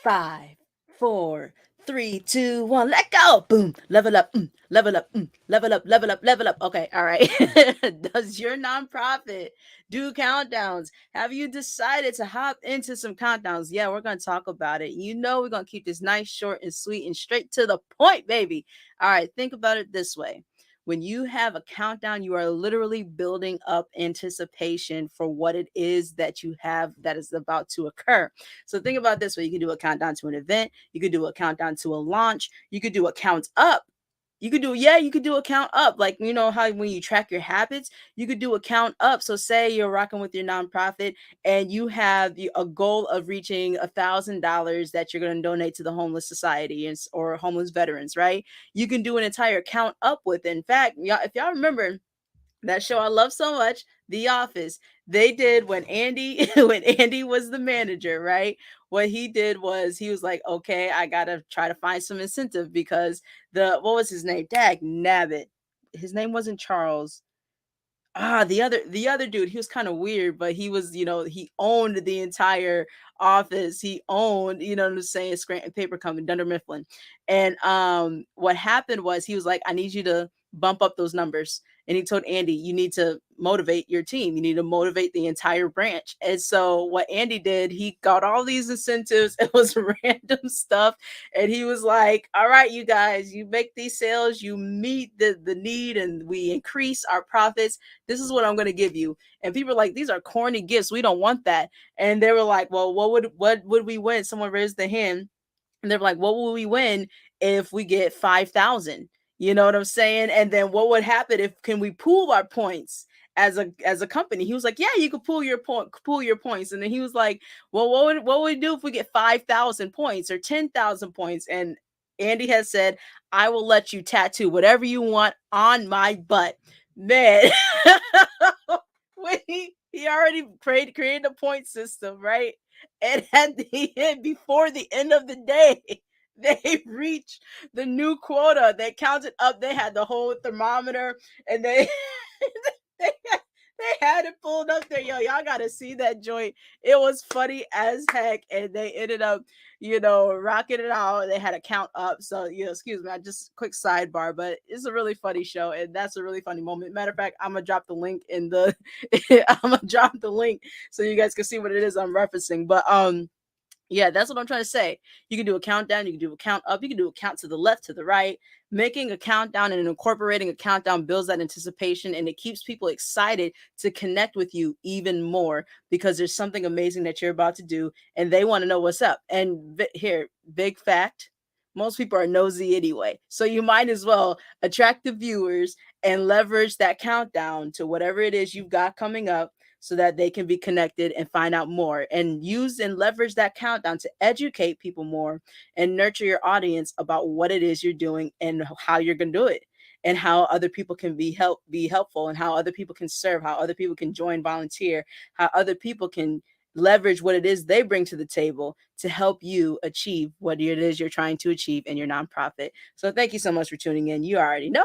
Five, four, three, two, one, let go. Boom. Level up. Level up. Level up. Level up. Level up. Okay. All right. Does your nonprofit do countdowns? Have you decided to hop into some countdowns? Yeah, we're going to talk about it. We're going to keep this nice, short, and sweet and straight to the point, baby. All right. Think about it this way. When you have a countdown, you are literally building up anticipation for what it is that you have that is about to occur. So think about this way. You can do a countdown to an event. You could do a countdown to a launch. You could do a count up. You could do a count up. Like, how when you track your habits, you could do a count up. So say you're rocking with your nonprofit and you have a goal of reaching $1,000 that you're going to donate to the homeless society or homeless veterans, right? You can do an entire count up with. In fact, y'all, if y'all remember, that show I love so much, The Office. They did when Andy when Andy was the manager, right? What he did was he was like, okay, I gotta try to find some incentive because the what was his name? Dag Nabbit. His name wasn't Charles. The other dude, he was kind of weird, but he was, he owned the entire office. He owned, what I'm saying, Scranton Paper Company, Dunder Mifflin. And what happened was he was like, I need you to bump up those numbers. And he told Andy, you need to motivate your team. You need to motivate the entire branch. And so what Andy did, he got all these incentives. It was random stuff. And he was like, all right, you guys, you make these sales, you meet the need, and we increase our profits. This is what I'm going to give you. And people are like, these are corny gifts. We don't want that. And they were like, well, what would we win? Someone raised the hand and they're like, what will we win if we get 5,000? You know what I'm saying? And then what would happen if can we pool our points as a company? He was like, yeah, you could pool your points. And then he was like, well, what would we do if we get 5,000 points or 10,000 points? And Andy has said, I will let you tattoo whatever you want on my butt. Man, when he already created a point system, right? And at the end, before the end of the day, they reached the new quota. They counted up. They had the whole thermometer, and they they they had it pulled up there. Yo, y'all gotta see that joint. It was funny as heck, and they ended up, rocking it out. They had a count up. So, excuse me, I just quick sidebar, but it's a really funny show, and that's a really funny moment. Matter of fact, I'm gonna drop the link in the I'm gonna drop the link so you guys can see what it is I'm referencing. But yeah, that's what I'm trying to say. You can do a countdown, you can do a count up, you can do a count to the left, to the right. Making a countdown and incorporating a countdown builds that anticipation and it keeps people excited to connect with you even more because there's something amazing that you're about to do and they want to know what's up. And here, big fact, most people are nosy anyway. So you might as well attract the viewers and leverage that countdown to whatever it is you've got coming up so that they can be connected and find out more and use and leverage that countdown to educate people more and nurture your audience about what it is you're doing and how you're going to do it and how other people can be helpful and how other people can serve, how other people can join volunteer, how other people can leverage what it is they bring to the table to help you achieve what it is you're trying to achieve in your nonprofit. So thank you so much for tuning in. You already know